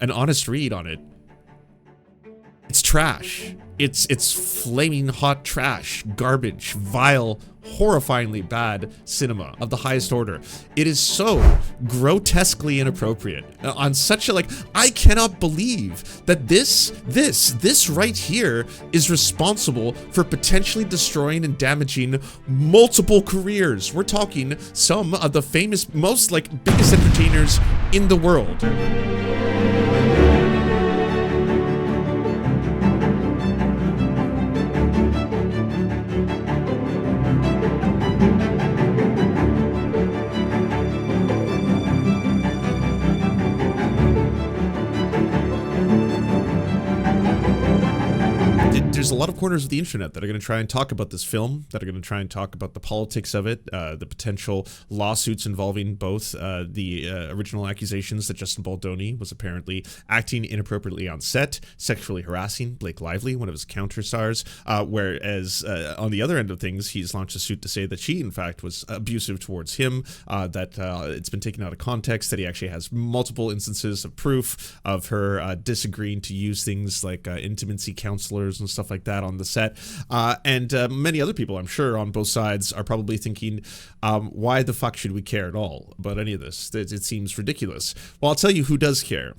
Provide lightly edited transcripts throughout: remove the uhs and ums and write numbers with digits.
an honest read on it. It's trash. It's flaming hot trash, garbage, vile, horrifyingly bad cinema of the highest order. It is so grotesquely inappropriate on such a, I cannot believe that this right here is responsible for potentially destroying and damaging multiple careers. We're talking some of the famous, most biggest entertainers in the world. There's a lot of corners of the internet that are going to try and talk about this film, that are going to try and talk about the politics of it, the potential lawsuits involving both the original accusations that Justin Baldoni was apparently acting inappropriately on set, sexually harassing Blake Lively, one of his counter-stars, whereas on the other end of things, he's launched a suit to say that she, in fact, was abusive towards him, that it's been taken out of context, that he actually has multiple instances of proof of her disagreeing to use things like intimacy counselors and stuff like that on the set, and many other people, I'm sure, on both sides are probably thinking, why the fuck should we care at all about any of this? It seems ridiculous. Well, I'll tell you who does care.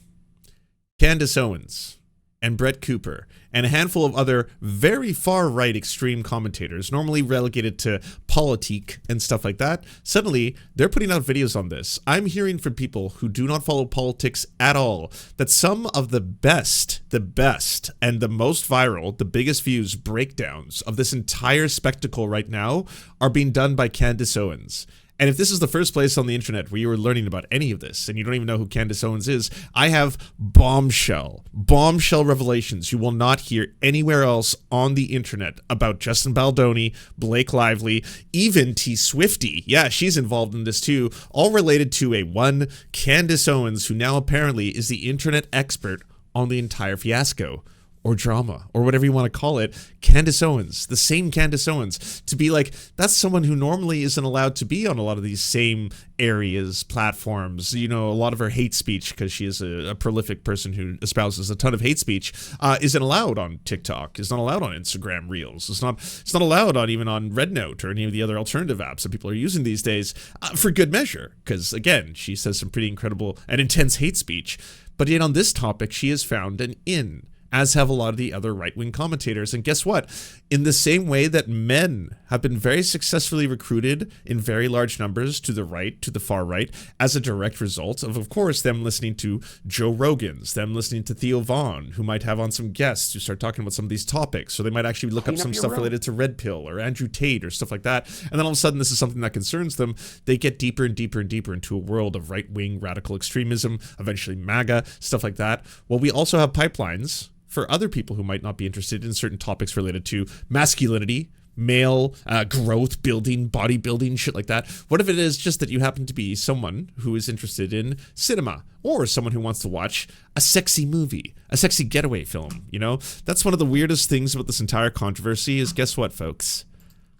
Candace Owens and Brett Cooper and a handful of other very far-right extreme commentators, normally relegated to politique and stuff like that. Suddenly, they're putting out videos on this. I'm hearing from people who do not follow politics at all that some of the best, and the most viral, the biggest views breakdowns of this entire spectacle right now are being done by Candance Owens. And if this is the first place on the internet where you were learning about any of this and you don't even know who Candace Owens is, I have bombshell revelations you will not hear anywhere else on the internet about Justin Baldoni, Blake Lively, even T Swifty. Yeah, she's involved in this too, all related to a one Candace Owens, who now apparently is the internet expert on the entire fiasco. Or drama, or whatever you want to call it. Candace Owens, the same Candace Owens, to be that's someone who normally isn't allowed to be on a lot of these same areas, platforms. You know, a lot of her hate speech, because she is a prolific person who espouses a ton of hate speech, isn't allowed on TikTok, is not allowed on Instagram Reels, it's not allowed on even on Red Note or any of the other alternative apps that people are using these days, for good measure, because again, she says some pretty incredible and intense hate speech. But yet on this topic, she has found an in, as have a lot of the other right-wing commentators. And guess what? In the same way that men have been very successfully recruited in very large numbers to the right, to the far right, as a direct result of course, them listening to Joe Rogan's, them listening to Theo Vaughn, who might have on some guests who start talking about some of these topics. So they might actually look up some stuff related to Red Pill or Andrew Tate or stuff like that. And then all of a sudden, this is something that concerns them. They get deeper and deeper and deeper into a world of right-wing radical extremism, eventually MAGA, stuff like that. Well, we also have pipelines for other people who might not be interested in certain topics related to masculinity, male growth, building, bodybuilding, shit like that. What if it is just that you happen to be someone who is interested in cinema, or someone who wants to watch a sexy movie, a sexy getaway film, you know? That's one of the weirdest things about this entire controversy is, guess what, folks?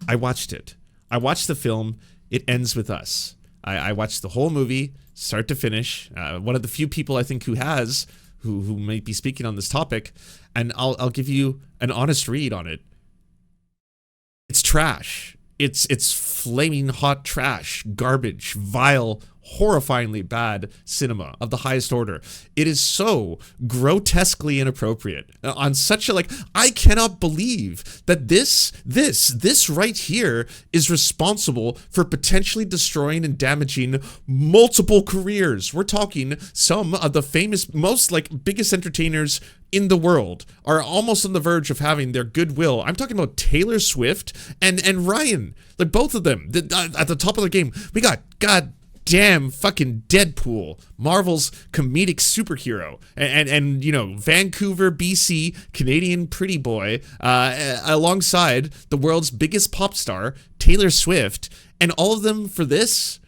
I watched it. I watched the film. It ends with us. I watched the whole movie, start to finish. One of the few people I think who has, who might be speaking on this topic, and I'll give you an honest read on it. It's trash. It's flaming hot trash, garbage, vile, horrifyingly bad cinema of the highest order. It is so grotesquely inappropriate on such a, I cannot believe that this right here is responsible for potentially destroying and damaging multiple careers. We're talking some of the famous, most biggest entertainers in the world are almost on the verge of having their goodwill. I'm talking about Taylor Swift and Ryan, both of them at the top of the game. We got damn fucking Deadpool, Marvel's comedic superhero, and you know, Vancouver, BC, Canadian pretty boy, alongside the world's biggest pop star, Taylor Swift, and all of them for this.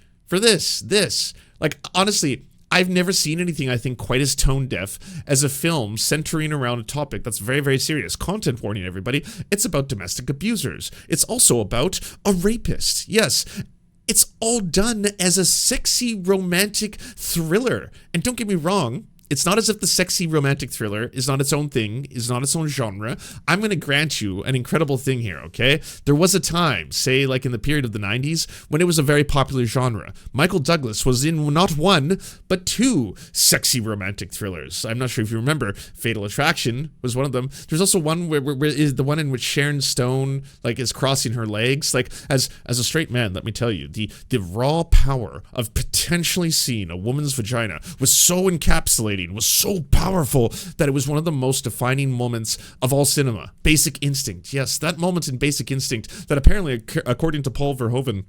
Honestly, I've never seen anything I think quite as tone deaf as a film centering around a topic that's very, very serious. Content warning, everybody. It's about domestic abusers. It's also about a rapist. Yes. It's all done as a sexy romantic thriller. And don't get me wrong, It's not as if the sexy romantic thriller is not its own thing, is not its own genre. I'm going to grant you an incredible thing here, okay? There was a time, say like in the period of the 90s, when it was a very popular genre. Michael Douglas was in not one, but two sexy romantic thrillers. I'm not sure if you remember. Fatal Attraction was one of them. There's also one where is the one in which Sharon Stone like is crossing her legs. Like as a straight man, let me tell you, the raw power of potentially seeing a woman's vagina was so encapsulated, was so powerful that it was one of the most defining moments of all cinema. Basic Instinct. Yes, that moment in Basic Instinct that apparently, according to Paul Verhoeven,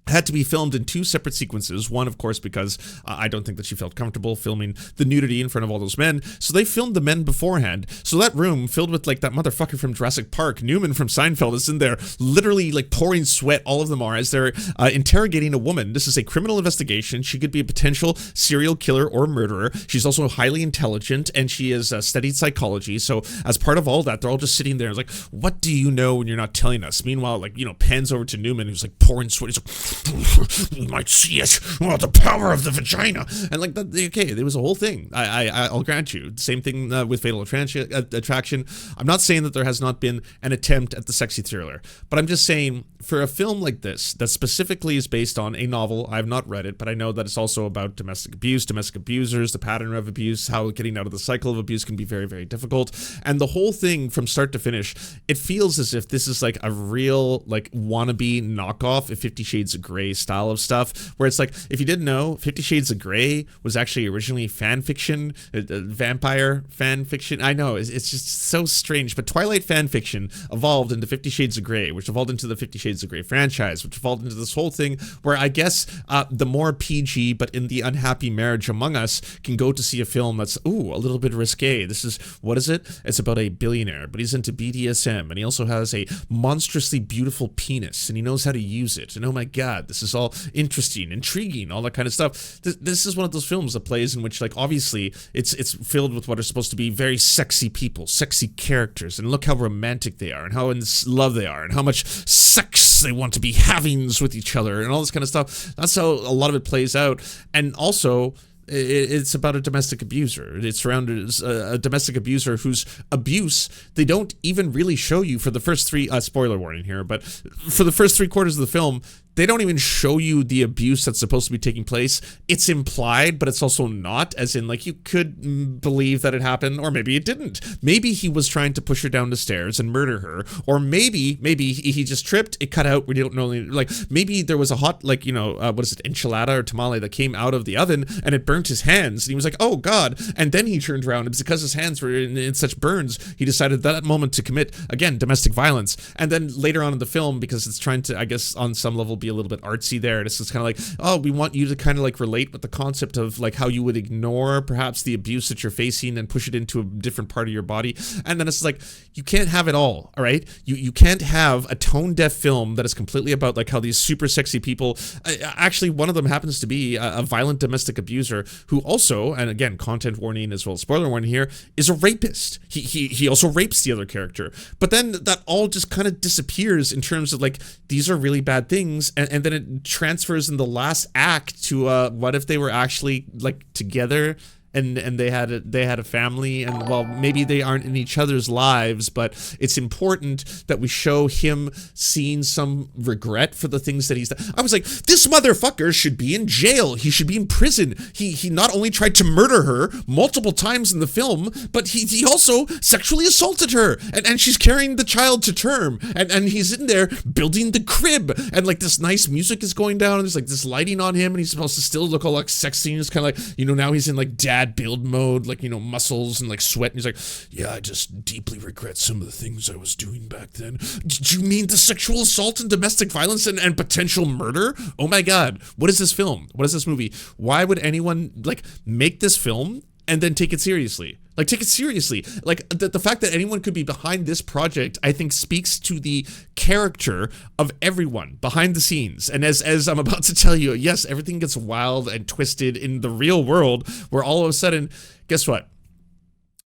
had to be filmed in two separate sequences. One, of course, because I don't think that she felt comfortable filming the nudity in front of all those men. So they filmed the men beforehand. So that room filled with like that motherfucker from Jurassic Park, Newman from Seinfeld, is in there literally like pouring sweat. All of them are as they're interrogating a woman. This is a criminal investigation. She could be a potential serial killer or murderer. She's also highly intelligent and she has studied psychology. So as part of all that, they're all just sitting there like, what do you know when you're not telling us? Meanwhile, like, you know, pans over to Newman who's like pouring sweat. He's like, you might see it. Oh, the power of the vagina. And like that, okay, there was a whole thing. I'll grant you. Same thing with Fatal Attraction. I'm not saying that there has not been an attempt at the sexy thriller, but I'm just saying for a film like this that specifically is based on a novel, I've not read it, but I know that it's also about domestic abuse, domestic abusers, the pattern of abuse, how getting out of the cycle of abuse can be very, very difficult. And the whole thing from start to finish, it feels as if this is like a real like wannabe knockoff of 50 Shades of Grey style of stuff, where it's like, if you didn't know, 50 Shades of Grey was actually originally fan fiction, vampire fan fiction. I know, it's just so strange, but Twilight fan fiction evolved into 50 Shades of Grey, which evolved into the 50 Shades of Grey franchise, which evolved into this whole thing where I guess the more PG, but in the unhappy marriage among us, can go to see a film that's, ooh, a little bit risque. This is, what is it? It's about a billionaire, but he's into BDSM, and he also has a monstrously beautiful penis, and he knows how to use it, and oh my god, this is all interesting, intriguing, all that kind of stuff. This is one of those films that plays in which, like, obviously, it's filled with what are supposed to be very sexy people, sexy characters, and look how romantic they are, and how in love they are, and how much sex they want to be havings with each other, and all this kind of stuff. That's how a lot of it plays out. And also, it's about a domestic abuser. It's surrounded a domestic abuser whose abuse they don't even really show you for the first three, spoiler warning here, but for the first 3/4 of the film, they don't even show you the abuse that's supposed to be taking place. It's implied, but it's also not, as in, like, you could believe that it happened, or maybe it didn't. Maybe he was trying to push her down the stairs and murder her, or maybe he just tripped, it cut out, we don't know, like, maybe there was a hot, like, you know, what is it, enchilada or tamale that came out of the oven, and it burnt his hands, and he was like, oh god, and then he turned around, and it's because his hands were in such burns, he decided that moment to commit, again, domestic violence. And then later on in the film, because it's trying to, I guess, on some level, be a little bit artsy there. It's just kind of like, oh, we want you to kind of like relate with the concept of like how you would ignore perhaps the abuse that you're facing and push it into a different part of your body. And then it's like, you can't have it all right? You can't have a tone-deaf film that is completely about like how these super sexy people, actually one of them happens to be a violent domestic abuser who also, and again, content warning as well as spoiler warning here, is a rapist. He also rapes the other character. But then that all just kind of disappears in terms of like, these are really bad things, and then it transfers in the last act to what if they were actually like together and they had a family, and well, maybe they aren't in each other's lives, but it's important that we show him seeing some regret for the things that he's done. I was like, this motherfucker should be in jail. He should be in prison. He not only tried to murder her multiple times in the film, but he also sexually assaulted her, and she's carrying the child to term, and he's in there building the crib, and like this nice music is going down, and there's like this lighting on him, and he's supposed to still look all like sexy, and it's kind of like, you know, now he's in like dad build mode, like, you know, muscles and like sweat, and he's like, yeah, I just deeply regret some of the things I was doing back then. Did you mean the sexual assault and domestic violence and potential murder? Oh my god, what is this film? What is this movie? Why would anyone like make this film and then take it seriously? Like, take it seriously. Like, the fact that anyone could be behind this project, I think, speaks to the character of everyone behind the scenes. And as I'm about to tell you, yes, everything gets wild and twisted in the real world, where all of a sudden, guess what?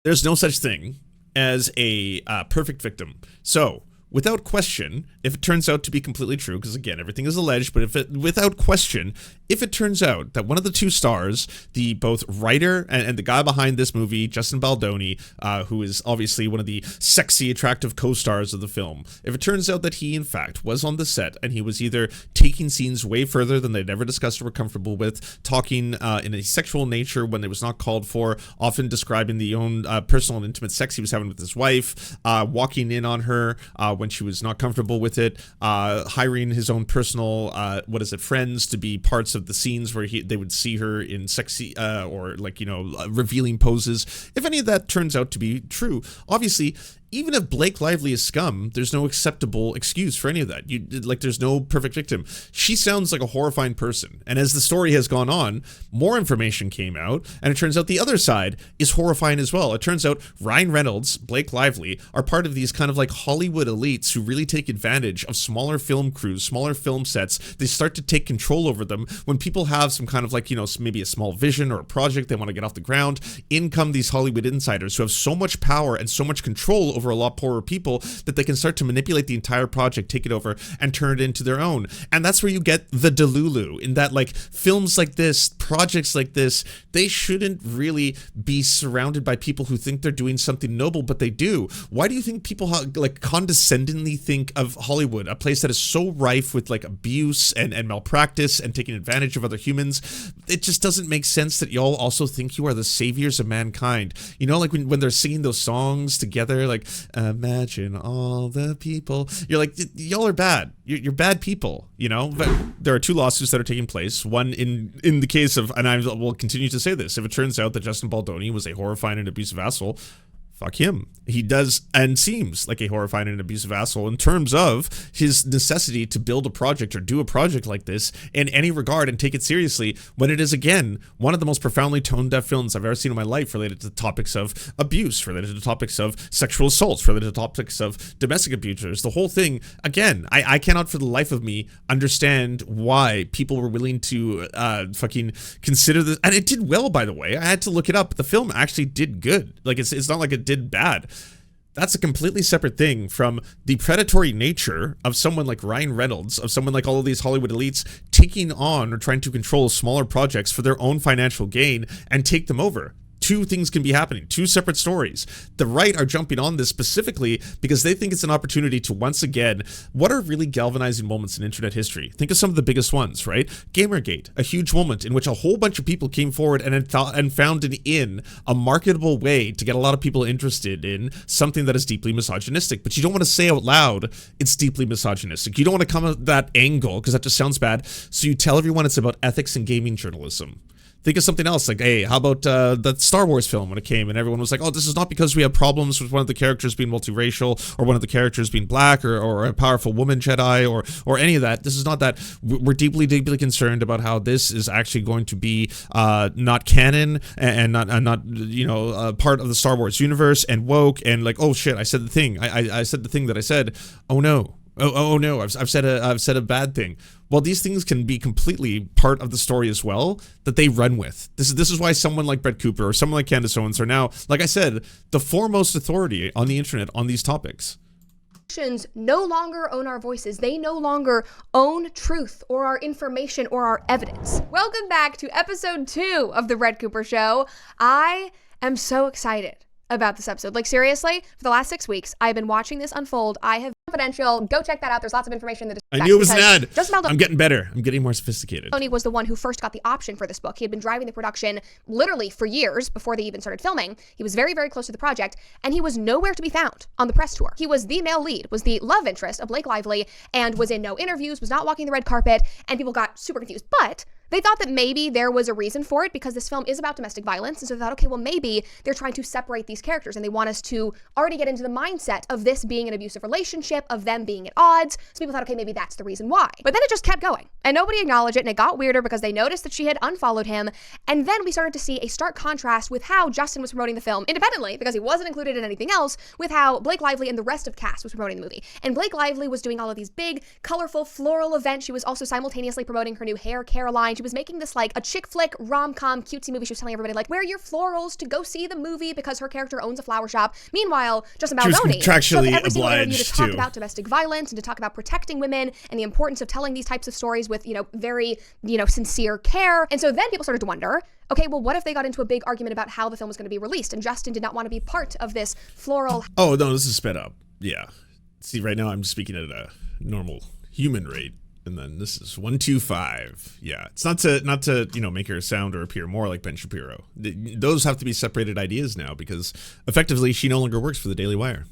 There's no such thing as a perfect victim. So, without question, if it turns out to be completely true, because again, everything is alleged, but without question, if it turns out that one of the two stars, the both writer and the guy behind this movie, Justin Baldoni, who is obviously one of the sexy, attractive co-stars of the film, if it turns out that he, in fact, was on the set and he was either taking scenes way further than they'd ever discussed or were comfortable with, talking in a sexual nature when it was not called for, often describing the own personal and intimate sex he was having with his wife, walking in on her when she was not comfortable with it, hiring his own personal, friends to be parts of the scenes where they would see her in sexy or revealing poses. If any of that turns out to be true, obviously, even if Blake Lively is scum, there's no acceptable excuse for any of that. There's no perfect victim. She sounds like a horrifying person. And as the story has gone on, more information came out, and it turns out the other side is horrifying as well. It turns out Ryan Reynolds, Blake Lively, are part of these kind of like Hollywood elites who really take advantage of smaller film crews, smaller film sets. They start to take control over them when people have some kind of maybe a small vision or a project they want to get off the ground. In come these Hollywood insiders who have so much power and so much control over a lot poorer people that they can start to manipulate the entire project, take it over, and turn it into their own. And that's where you get the delulu, in that films like this, projects like this, they shouldn't really be surrounded by people who think they're doing something noble, but they do. Why do you think people condescendingly think of Hollywood, a place that is so rife with abuse and malpractice and taking advantage of other humans? It just doesn't make sense that y'all also think you are the saviors of mankind. When they're singing those songs together, imagine all the people. You're y'all are bad. You're bad people, But there are two lawsuits that are taking place. One in the case of, and I will continue to say this, if it turns out that Justin Baldoni was a horrifying and abusive asshole, fuck him. He does and seems like a horrifying and abusive asshole in terms of his necessity to build a project or do a project like this in any regard and take it seriously, when it is, again, one of the most profoundly tone-deaf films I've ever seen in my life, related to topics of abuse, related to topics of sexual assaults, related to topics of domestic abusers. The whole thing, again, I cannot for the life of me understand why people were willing to fucking consider this. And it did well, by the way. I had to look it up, but the film actually did good. It's not like it did bad. That's a completely separate thing from the predatory nature of someone like Ryan Reynolds, of someone like all of these Hollywood elites taking on or trying to control smaller projects for their own financial gain and take them over. Two things can be happening, two separate stories. The right are jumping on this specifically because they think it's an opportunity to, once again, what are really galvanizing moments in internet history? Think of some of the biggest ones, right? Gamergate, a huge moment in which a whole bunch of people came forward and found a marketable way to get a lot of people interested in something that is deeply misogynistic. But you don't want to say out loud it's deeply misogynistic. You don't want to come at that angle because that just sounds bad. So you tell everyone it's about ethics and gaming journalism. Think of something else, hey, how about that Star Wars film when it came and everyone was like, oh, this is not because we have problems with one of the characters being multiracial or one of the characters being black or a powerful woman Jedi or any of that. This is not that. We're deeply, deeply concerned about how this is actually going to be not canon and not part of the Star Wars universe and woke and oh shit, I said the thing. I said the thing that I said. Oh no. Oh no, I've said a bad thing. Well, these things can be completely part of the story as well that they run with. This is why someone like Brett Cooper or someone like Candace Owens are now, like I said, the foremost authority on the internet on these topics. No longer own our voices. They no longer own truth or our information or our evidence. Welcome back to episode 2 of The Brett Cooper Show. I am so excited about this episode. Seriously, for the last 6 weeks, I've been watching this unfold. I have confidential. Go check that out. There's lots of information in the I knew it was an ad. I'm getting better. I'm getting more sophisticated. Baldoni was the one who first got the option for this book. He had been driving the production literally for years before they even started filming. He was very, very close to the project, and he was nowhere to be found on the press tour. He was the male lead, was the love interest of Blake Lively, and was in no interviews, was not walking the red carpet, and people got super confused. But they thought that maybe there was a reason for it because this film is about domestic violence. And so they thought, okay, well, maybe they're trying to separate these characters and they want us to already get into the mindset of this being an abusive relationship, of them being at odds. So people thought, okay, maybe that's the reason why. But then it just kept going and nobody acknowledged it, and it got weirder because they noticed that she had unfollowed him. And then we started to see a stark contrast with how Justin was promoting the film independently, because he wasn't included in anything else, with how Blake Lively and the rest of cast was promoting the movie. And Blake Lively was doing all of these big, colorful, floral events. She was also simultaneously promoting her new hair care line. mind, she was making this like a chick flick, rom-com, cutesy movie. She was telling everybody like, wear your florals to go see the movie because her character owns a flower shop. Meanwhile, Justin Baldoni contractually took every single interview to talk to. about domestic violence and to talk about protecting women and the importance of telling these types of stories with, very, sincere care. And so then people started to wonder, okay, well, what if they got into a big argument about how the film was going to be released and Justin did not want to be part of this floral... Oh, no, this is sped up. Yeah. See, right now I'm speaking at a normal human rate. And then this is 125. Yeah, it's not to make her sound or appear more like Ben Shapiro. Those have to be separated ideas now because effectively she no longer works for the Daily Wire.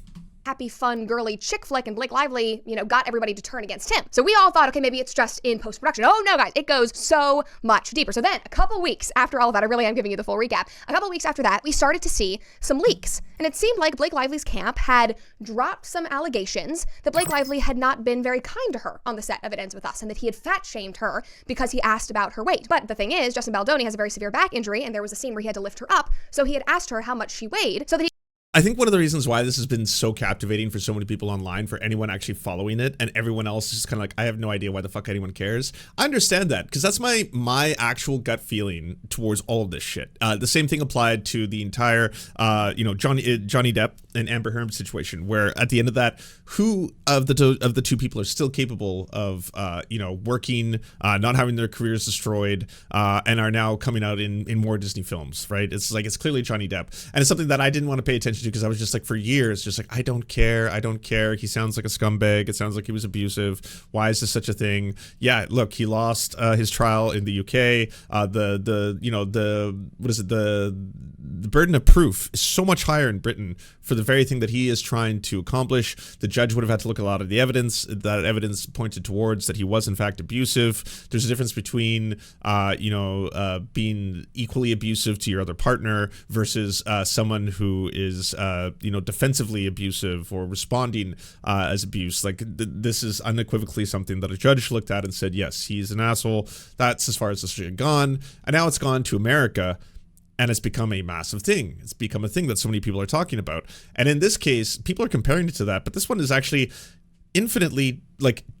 Happy, fun, girly chick flick, and Blake Lively, got everybody to turn against him. So we all thought, okay, maybe it's just in post-production. Oh no, guys, it goes so much deeper. So then a couple weeks after all of that, I really am giving you the full recap. A couple weeks after that, we started to see some leaks. And it seemed like Blake Lively's camp had dropped some allegations that Blake Lively had not been very kind to her on the set of It Ends With Us and that he had fat-shamed her because he asked about her weight. But the thing is, Justin Baldoni has a very severe back injury and there was a scene where he had to lift her up. So he had asked her how much she weighed so that he I think one of the reasons why this has been so captivating for so many people online, for anyone actually following it, and everyone else is just kind of like, I have no idea why the fuck anyone cares. I understand that, because that's my actual gut feeling towards all of this shit. The same thing applied to the entire, Johnny Depp and Amber Heard situation, where at the end of that, who of the two people are still capable of, working, not having their careers destroyed, and are now coming out in more Disney films, right? It's clearly Johnny Depp, and it's something that I didn't want to pay attention to because I was just like, for years, just like, I don't care. He sounds like a scumbag. It sounds like he was abusive. Why is this such a thing? Yeah, look, he lost his trial in the UK. The burden of proof is so much higher in Britain for the very thing that he is trying to accomplish. The judge would have had to look at a lot of the evidence. That evidence pointed towards that he was in fact abusive. There's a difference between, being equally abusive to your other partner versus someone who is, defensively abusive or responding as abuse. This is unequivocally something that a judge looked at and said, yes, he's an asshole. That's as far as this had gone. And now it's gone to America. And it's become a massive thing. It's become a thing that so many people are talking about. And in this case, people are comparing it to that, but this one is actually infinitely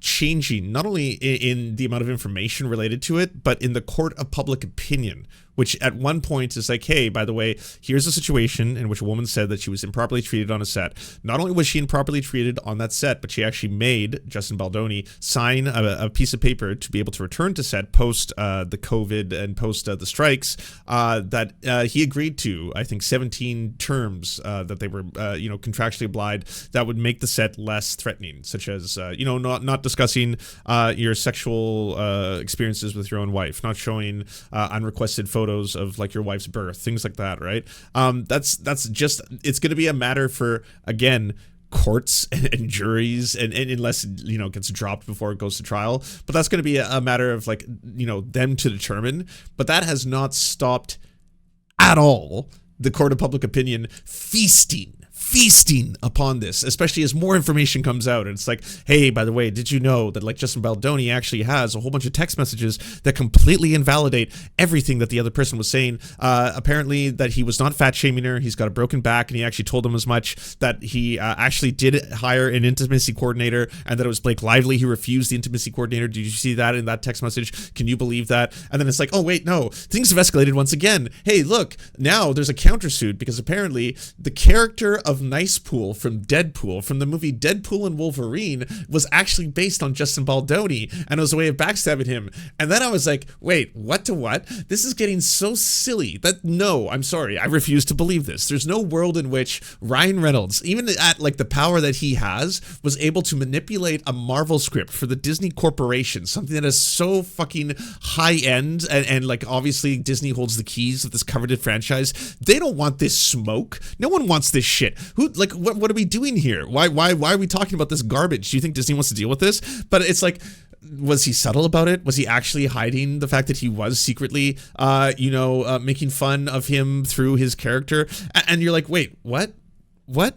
changing, not only in the amount of information related to it, but in the court of public opinion, which at one point is like, hey, by the way, here's a situation in which a woman said that she was improperly treated on a set. Not only was she improperly treated on that set, but she actually made Justin Baldoni sign a piece of paper to be able to return to set post the COVID and post the strikes that he agreed to, I think, 17 terms that they were, contractually obliged that would make the set less threatening, such as, not discussing your sexual experiences with your own wife, not showing unrequested photos of your wife's birth, things like that, right? That's just, it's going to be a matter for, again, courts and juries, and unless it gets dropped before it goes to trial, but that's going to be a matter of them to determine. But that has not stopped at all the court of public opinion feasting upon this, especially as more information comes out. And it's like, hey, by the way, did you know that Justin Baldoni actually has a whole bunch of text messages that completely invalidate everything that the other person was saying? Apparently that he was not fat shaming her. He's got a broken back, and he actually told them as much, that he actually did hire an intimacy coordinator, and that it was Blake Lively who refused the intimacy coordinator. Did you see that in that text message? Can you believe that? And then it's like, oh wait, no, things have escalated once again. Hey, look, now there's a countersuit because apparently the character of Nice Pool from Deadpool, from the movie Deadpool and Wolverine, was actually based on Justin Baldoni, and it was a way of backstabbing him. And then I was like, wait, what to what? This is getting so silly that no, I'm sorry, I refuse to believe this. There's no world in which Ryan Reynolds, even at the power that he has, was able to manipulate a Marvel script for the Disney Corporation, something that is so fucking high end, and obviously Disney holds the keys of this coveted franchise. They don't want this smoke. No one wants this shit. What are we doing here? Why are we talking about this garbage? Do you think Disney wants to deal with this? But it's like, was he subtle about it? Was he actually hiding the fact that he was secretly, making fun of him through his character? And you're like, wait, what? What?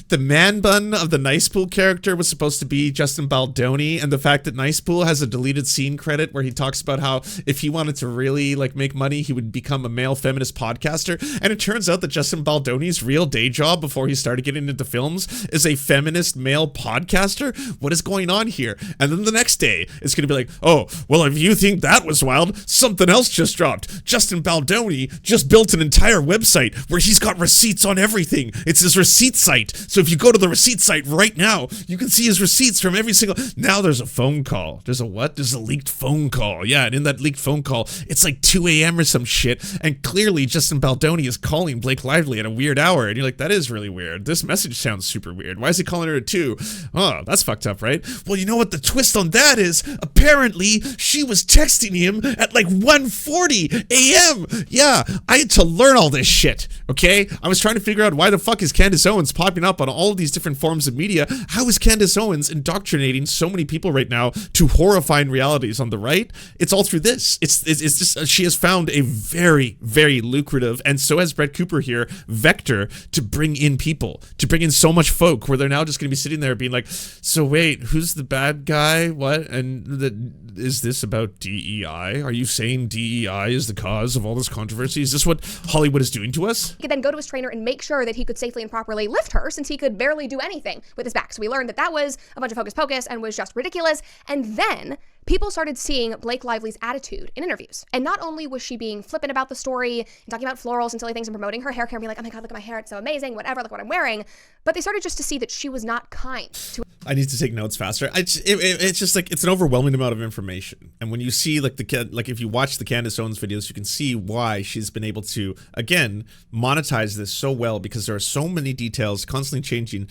The man bun of the Nice Pool character was supposed to be Justin Baldoni, and the fact that Nice Pool has a deleted scene credit where he talks about how if he wanted to really like make money, he would become a male feminist podcaster. And it turns out that Justin Baldoni's real day job before he started getting into films is a feminist male podcaster. What is going on here? And then the next day, it's going to be like, oh, well, if you think that was wild, something else just dropped. Justin Baldoni just built an entire website where he's got receipts on everything. It's his receipt site. So if you go to the receipt site right now, you can see his receipts from every single... Now there's a phone call. There's a what? There's a leaked phone call. Yeah, and in that leaked phone call, it's like 2 a.m. or some shit, and clearly Justin Baldoni is calling Blake Lively at a weird hour, and you're like, that is really weird. This message sounds super weird. Why is he calling her at 2? Oh, that's fucked up, right? Well, you know what the twist on that is? Apparently, she was texting him at like 1:40 a.m. Yeah, I had to learn all this shit, okay? I was trying to figure out why the fuck is Candace Owens popping up on all of these different forms of media. How is Candace Owens indoctrinating so many people right now to horrifying realities on the right? It's all through this. It's just she has found a very, very lucrative, and so has Brett Cooper here, vector to bring in people, to bring in so much folk where they're now just going to be sitting there being like, so wait, who's the bad guy? What? And is this about DEI? Are you saying DEI is the cause of all this controversy? Is this what Hollywood is doing to us? He could then go to his trainer and make sure that he could safely and properly lift her, since he could barely do anything with his back. So we learned that that was a bunch of hocus pocus and was just ridiculous. And then people started seeing Blake Lively's attitude in interviews. And not only was she being flippant about the story and talking about florals and silly things and promoting her hair care and being like, oh my God, look at my hair, it's so amazing, whatever, look what I'm wearing. But they started just to see that she was not kind to... I need to take notes faster. It's just like, it's an overwhelming amount of information. And when you see like if you watch the Candace Owens videos, you can see why she's been able to, again, monetize this so well, because there are so many details constantly changing.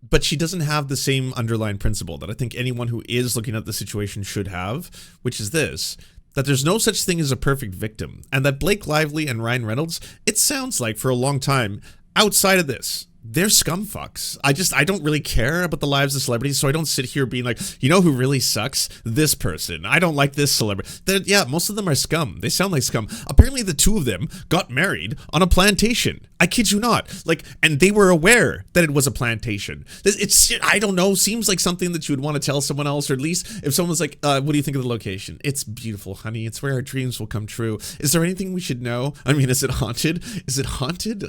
But she doesn't have the same underlying principle that I think anyone who is looking at the situation should have, which is this: that there's no such thing as a perfect victim. And that Blake Lively and Ryan Reynolds, it sounds like for a long time, outside of this, they're scumfucks. I don't really care about the lives of celebrities, so I don't sit here being like, you know who really sucks? This person. I don't like this celebrity. Yeah, most of them are scum. They sound like scum. Apparently the two of them got married on a plantation. I kid you not. Like, and they were aware that it was a plantation. It's, I don't know, seems like something that you would want to tell someone else, or at least if someone's like, what do you think of the location? It's beautiful, honey. It's where our dreams will come true. Is there anything we should know? I mean, is it haunted? Is it haunted?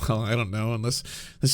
Well, I don't know, unless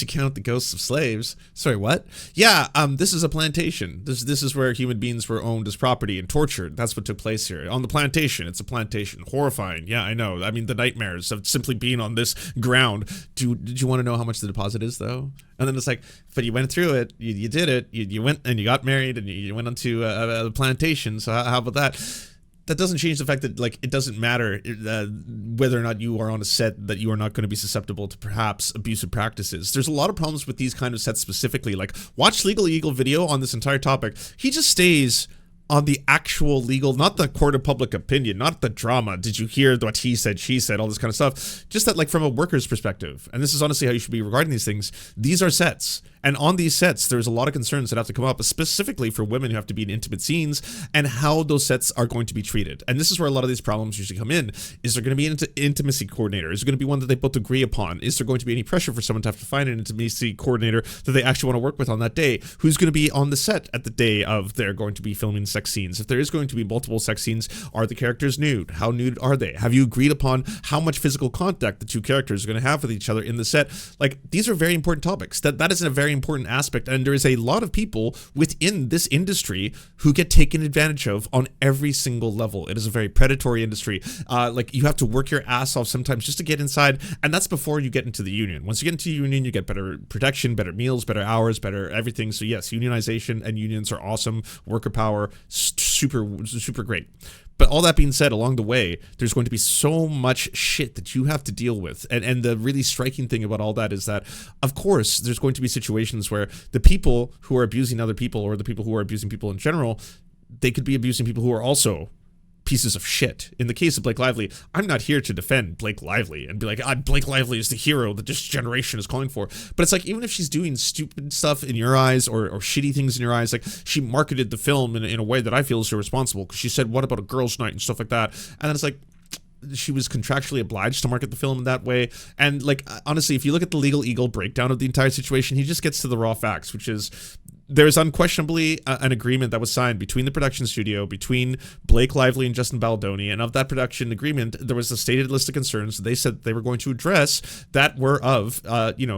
you count the ghosts of slaves. Sorry, what? Yeah, this is a plantation. This is where human beings were owned as property and tortured. That's what took place here. On the plantation. It's a plantation. Horrifying. Yeah, I know. I mean, the nightmares of simply being on this ground. Did you want to know how much the deposit is, though? And then it's like, but you went through it. You did it. You went and you got married and you went onto a plantation. So how about that? That doesn't change the fact that, like, it doesn't matter whether or not you are on a set that you are not going to be susceptible to perhaps abusive practices. There's a lot of problems with these kind of sets specifically. Like, watch Legal Eagle video on this entire topic. He just stays on the actual legal, not the court of public opinion, not the drama. Did you hear what he said, she said, all this kind of stuff. Just that, like, from a worker's perspective, and this is honestly how you should be regarding these things, these are sets. And on these sets, there's a lot of concerns that have to come up, specifically for women who have to be in intimate scenes, and how those sets are going to be treated. And this is where a lot of these problems usually come in. Is there going to be an intimacy coordinator? Is there going to be one that they both agree upon? Is there going to be any pressure for someone to have to find an intimacy coordinator that they actually want to work with on that day? Who's going to be on the set at the day of they're going to be filming sex scenes? If there is going to be multiple sex scenes, are the characters nude? How nude are they? Have you agreed upon how much physical contact the two characters are going to have with each other in the set? Like, these are very important topics. That is a very important aspect, and there is a lot of people within this industry who get taken advantage of on every single level. It is a very predatory industry. Like, you have to work your ass off sometimes just to get inside, and that's before you get into the union. Once you get into the union, you get better protection, better meals, better hours, better everything. So yes, unionization and unions are awesome. Worker power, super great. But all that being said, along the way, there's going to be so much shit that you have to deal with. And the really striking thing about all that is that, of course, there's going to be situations where the people who are abusing other people, or the people who are abusing people in general, they could be abusing people who are also pieces of shit. In the case of Blake Lively, I'm not here to defend Blake Lively and be like, Blake Lively is the hero that this generation is calling for. But it's like, even if she's doing stupid stuff in your eyes, or shitty things in your eyes, like, she marketed the film in a way that I feel is irresponsible, because she said, what about a girls' night and stuff like that? And then it's like, she was contractually obliged to market the film in that way. And like, honestly, if you look at the legal eagle breakdown of the entire situation, he just gets to the raw facts, which is there's unquestionably an agreement that was signed between the production studio, between Blake Lively and Justin Baldoni, and of that production agreement, there was a stated list of concerns they said they were going to address that were of,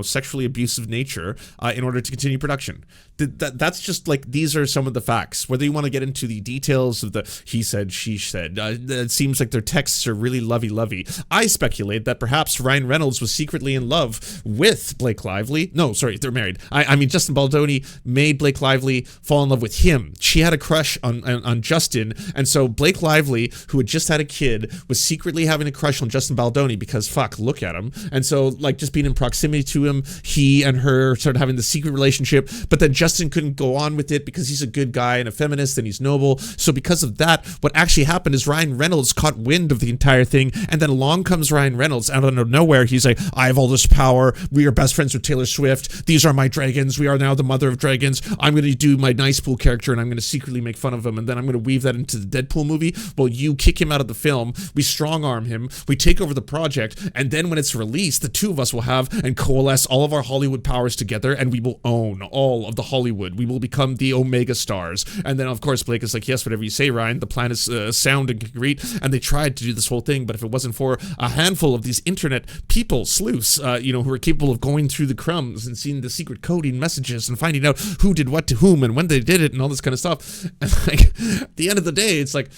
sexually abusive nature in order to continue production. That's just like, these are some of the facts. Whether you want to get into the details of the he said, she said, it seems like their texts are really lovey-lovey. I speculate that perhaps Ryan Reynolds was secretly in love with Blake Lively. No, sorry, they're married. I mean, Justin Baldoni made Blake Lively fall in love with him. She had a crush on Justin, and so Blake Lively, who had just had a kid, was secretly having a crush on Justin Baldoni because, fuck, look at him. And so, like, just being in proximity to him, he and her started having the secret relationship, but then Justin couldn't go on with it because he's a good guy and a feminist and he's noble. So because of that, what actually happened is Ryan Reynolds caught wind of the entire thing, and then along comes Ryan Reynolds out of nowhere. He's like, I have all this power. We are best friends with Taylor Swift. These are my dragons. We are now the mother of dragons. I'm going to do my nice pool character and I'm going to secretly make fun of him, and then I'm going to weave that into the Deadpool movie. Well, you kick him out of the film. We strong arm him. We take over the project, and then when it's released, the two of us will have and coalesce all of our Hollywood powers together, and we will own all of the Hollywood. We will become the Omega stars. And then, of course, Blake is like, yes, whatever you say, Ryan. The plan is sound and concrete. And they tried to do this whole thing, but if it wasn't for a handful of these internet people, sleuths, who are capable of going through the crumbs and seeing the secret coding messages and finding out who did what to whom and when they did it and all this kind of stuff. And like, at the end of the day, it's like,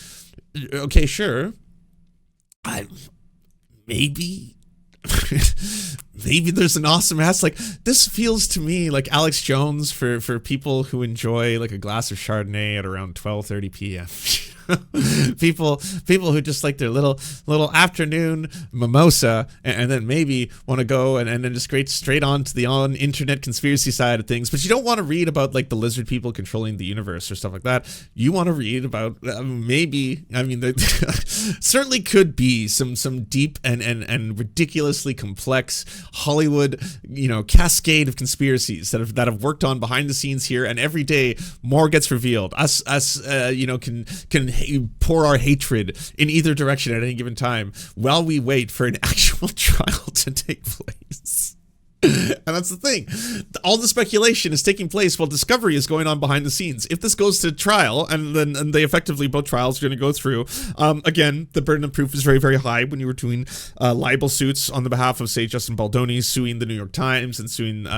okay, sure. Maybe there's an awesome ass. Like, this feels to me like Alex Jones for people who enjoy like a glass of Chardonnay at around 12:30 p.m. people who just like their little afternoon mimosa, and then maybe want to go and then just straight on to the internet conspiracy side of things. But you don't want to read about like the lizard people controlling the universe or stuff like that. You want to read about certainly could be some deep and ridiculously complex Hollywood cascade of conspiracies that have worked on behind the scenes here, and every day more gets revealed. Us can pour our hatred in either direction at any given time while we wait for an actual trial to take place. And that's the thing. All the speculation is taking place while discovery is going on behind the scenes. If this goes to trial, and they effectively, both trials are going to go through, again, the burden of proof is very, very high when you were doing libel suits on the behalf of, say, Justin Baldoni suing the New York Times and suing,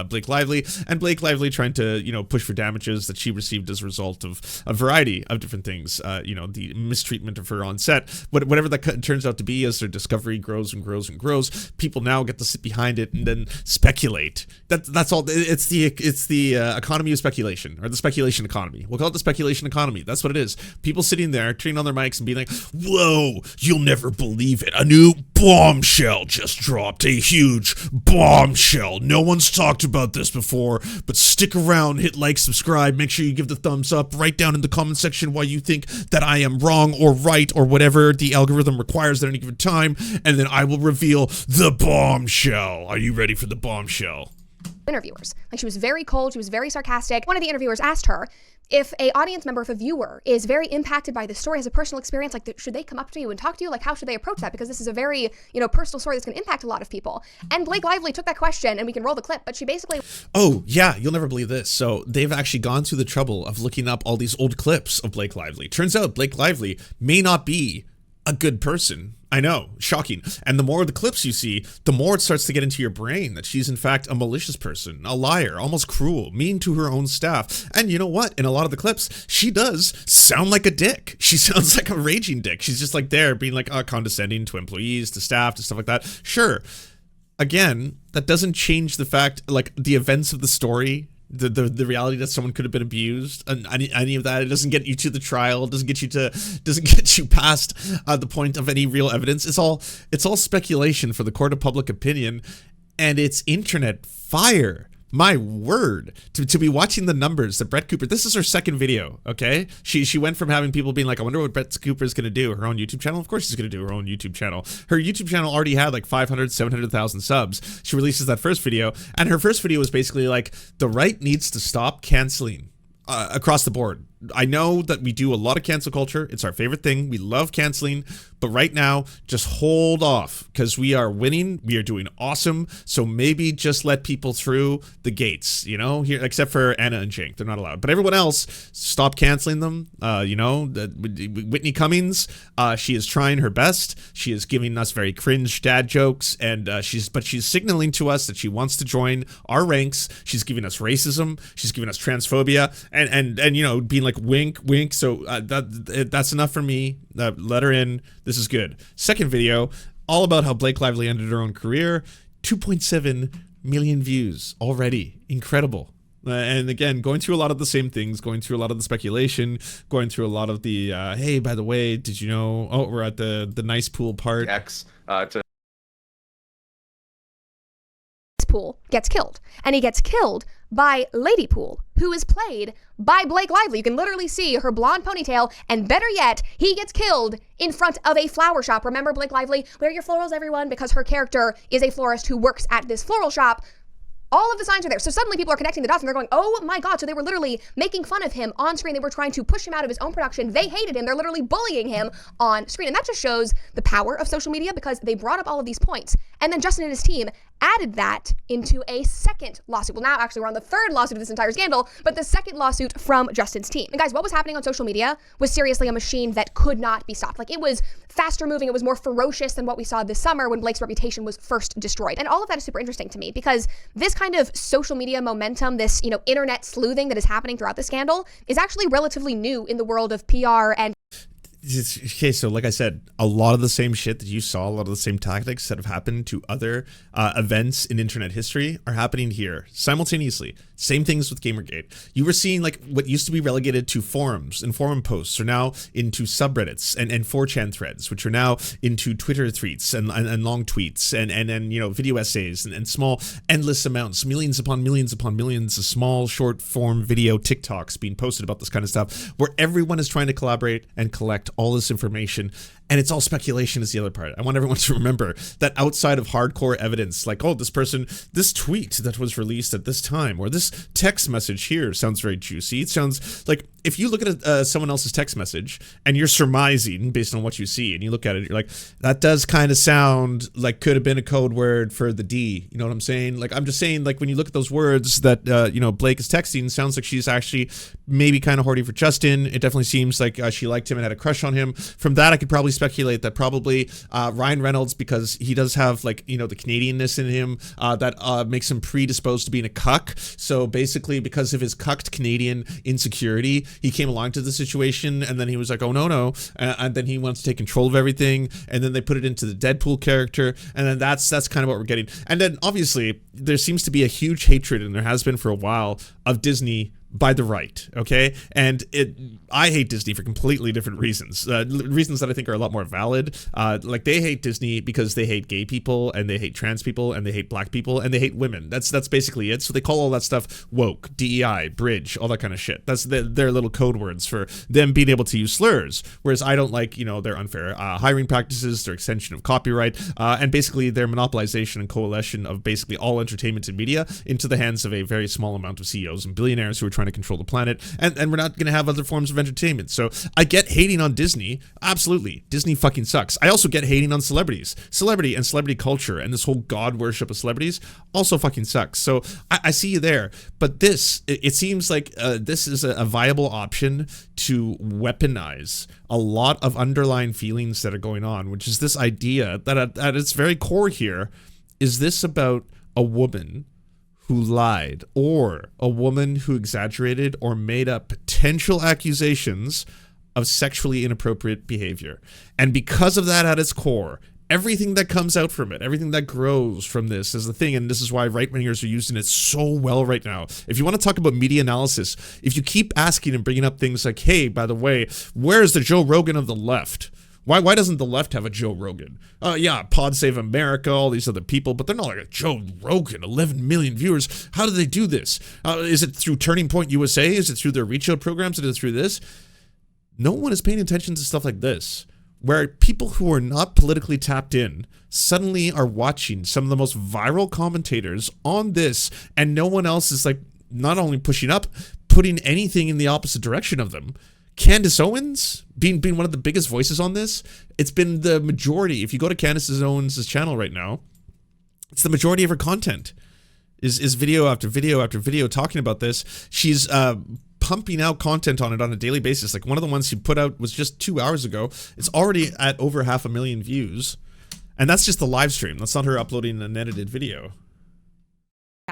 Blake Lively, and Blake Lively trying to, push for damages that she received as a result of a variety of different things, the mistreatment of her on set, whatever that turns out to be. As their discovery grows and grows and grows, people now get to sit behind it and then speculate. That's all. It's the economy of speculation, or the speculation economy. We'll call it the speculation economy. That's what it is. People sitting there turning on their mics and being like, whoa, you'll never believe it, a new bombshell just dropped, a huge bombshell. No one's talked about this before, but stick around, hit like, subscribe, make sure you give the thumbs up, write down in the comment section why you think that I am wrong or right or whatever the algorithm requires at any given time, and then I will reveal the bombshell. Are you ready for the bombshell? Interviewers. Like, she was very cold, she was very sarcastic. One of the interviewers asked her, if a audience member, if a viewer is very impacted by this story, has a personal experience, like, should they come up to you and talk to you? Like, how should they approach that? Because this is a very, personal story that's going to impact a lot of people. And Blake Lively took that question, and we can roll the clip, but she basically... Oh, yeah, you'll never believe this. So they've actually gone through the trouble of looking up all these old clips of Blake Lively. Turns out Blake Lively may not be a good person. I know, shocking. And the more of the clips you see, the more it starts to get into your brain that she's in fact a malicious person, a liar, almost cruel, mean to her own staff. And you know what? In a lot of the clips, she does sound like a dick. She sounds like a raging dick. She's just like there being like condescending to employees, to staff, to stuff like that. Sure. Again, that doesn't change the fact, like, the events of the story, the reality that someone could have been abused, and any of that. It doesn't get you to the trial. It doesn't get you past the point of any real evidence. It's all speculation for the court of public opinion, and it's internet fire. My word, to be watching the numbers that Brett Cooper, this is her second video, okay? She went from having people being like, I wonder what Brett Cooper is going to do, her own YouTube channel. Of course she's going to do her own YouTube channel. Her YouTube channel already had like 500, 700,000 subs. She releases that first video, and her first video was basically like, the right needs to stop canceling across the board. I know that we do a lot of cancel culture. It's our favorite thing. We love canceling. But right now, just hold off because we are winning. We are doing awesome. So maybe just let people through the gates, you know, here, except for Anna and Jake. They're not allowed. But everyone else, stop canceling them. You know, Whitney Cummings, she is trying her best. She is giving us very cringe dad jokes. And she's signaling to us that she wants to join our ranks. She's giving us racism. She's giving us transphobia. And you know, being like, wink, wink. So that's enough for me. Let her in. This is good. Second video, all about how Blake Lively ended her own career. 2.7 million views already. Incredible. And again, going through a lot of the same things, going through a lot of the speculation, going through a lot of the, hey, by the way, did you know, oh, we're at the nice pool part. Pool gets killed, and he gets killed by Lady Pool, who is played by Blake Lively. You can literally see her blonde ponytail, and better yet, he gets killed in front of a flower shop. Remember Blake Lively? Wear your florals, everyone, because her character is a florist who works at this floral shop. All of the signs are there. So suddenly people are connecting the dots and they're going, oh my God. So they were literally making fun of him on screen. They were trying to push him out of his own production. They hated him. They're literally bullying him on screen. And that just shows the power of social media because they brought up all of these points. And then Justin and his team added that into a second lawsuit. Well, now actually we're on the third lawsuit of this entire scandal, but the second lawsuit from Justin's team. And guys, what was happening on social media was seriously a machine that could not be stopped. Like, it was faster moving. It was more ferocious than what we saw this summer when Blake's reputation was first destroyed. And all of that is super interesting to me because this kind of social media momentum, this, you know, internet sleuthing that is happening throughout the scandal is actually relatively new in the world of PR and okay, so like I said, a lot of the same shit that you saw, a lot of the same tactics that have happened to other events in internet history are happening here simultaneously. Same things with Gamergate. You were seeing like what used to be relegated to forums and forum posts are now into subreddits and 4chan threads, which are now into Twitter tweets and long tweets and you know, video essays and small endless amounts, millions upon millions upon millions of small short form video TikToks being posted about this kind of stuff, where everyone is trying to collaborate and collect all this information. And it's all speculation is the other part. I want everyone to remember that outside of hardcore evidence, like, oh, this tweet that was released at this time, or this text message here sounds very juicy. It sounds like, if you look at someone else's text message and you're surmising based on what you see, and you look at it, you're like, that does kind of sound like could have been a code word for the D. You know what I'm saying? Like, I'm just saying, like, when you look at those words that, you know, Blake is texting, sounds like she's actually maybe kind of horny for Justin. It definitely seems like she liked him and had a crush on him. From that, I could probably speculate that probably Ryan Reynolds, because he does have, like, you know, the Canadianness in him that makes him predisposed to being a cuck. So basically, because of his cucked Canadian insecurity, he came along to the situation, and then he was like, oh no, and then he wants to take control of everything, and then they put it into the Deadpool character, and then that's kind of what we're getting. And then obviously there seems to be a huge hatred, and there has been for a while, of Disney by the right, okay? And I hate Disney for completely different reasons. Reasons that I think are a lot more valid. Like, they hate Disney because they hate gay people, and they hate trans people, and they hate black people, and they hate women. That's basically it. So they call all that stuff woke, DEI, bridge, all that kind of shit. That's their little code words for them being able to use slurs. Whereas I don't like, you know, their unfair hiring practices, their extension of copyright, and basically their monopolization and coalition of basically all entertainment and media into the hands of a very small amount of CEOs and billionaires who are trying to control the planet, and we're not going to have other forms of entertainment. So I get hating on Disney. Absolutely. Disney fucking sucks. I also get hating on celebrities. Celebrity and celebrity culture and this whole god worship of celebrities also fucking sucks. So I see you there. But it seems like this is a viable option to weaponize a lot of underlying feelings that are going on, which is this idea that at its very core here, is this about a woman who lied, or a woman who exaggerated or made up potential accusations of sexually inappropriate behavior. And because of that at its core, everything that comes out from it, everything that grows from this is the thing, and this is why right-wingers are using it so well right now. If you want to talk about media analysis, if you keep asking and bringing up things like, hey, by the way, where's the Joe Rogan of the left? Why doesn't the left have a Joe Rogan? Yeah, Pod Save America, all these other people, but they're not like a Joe Rogan, 11 million viewers. How do they do this? Is it through Turning Point USA? Is it through their reach out programs? Is it through this? No one is paying attention to stuff like this, where people who are not politically tapped in suddenly are watching some of the most viral commentators on this, and no one else is like not only pushing up, putting anything in the opposite direction of them. Candace Owens being one of the biggest voices on this, it's been the majority. If you go to Candace Owens' channel right now, it's the majority of her content is video after video after video talking about this. She's pumping out content on it on a daily basis. Like one of the ones she put out was just 2 hours ago. It's already at over 500,000 views. And that's just the live stream. That's not her uploading an edited video.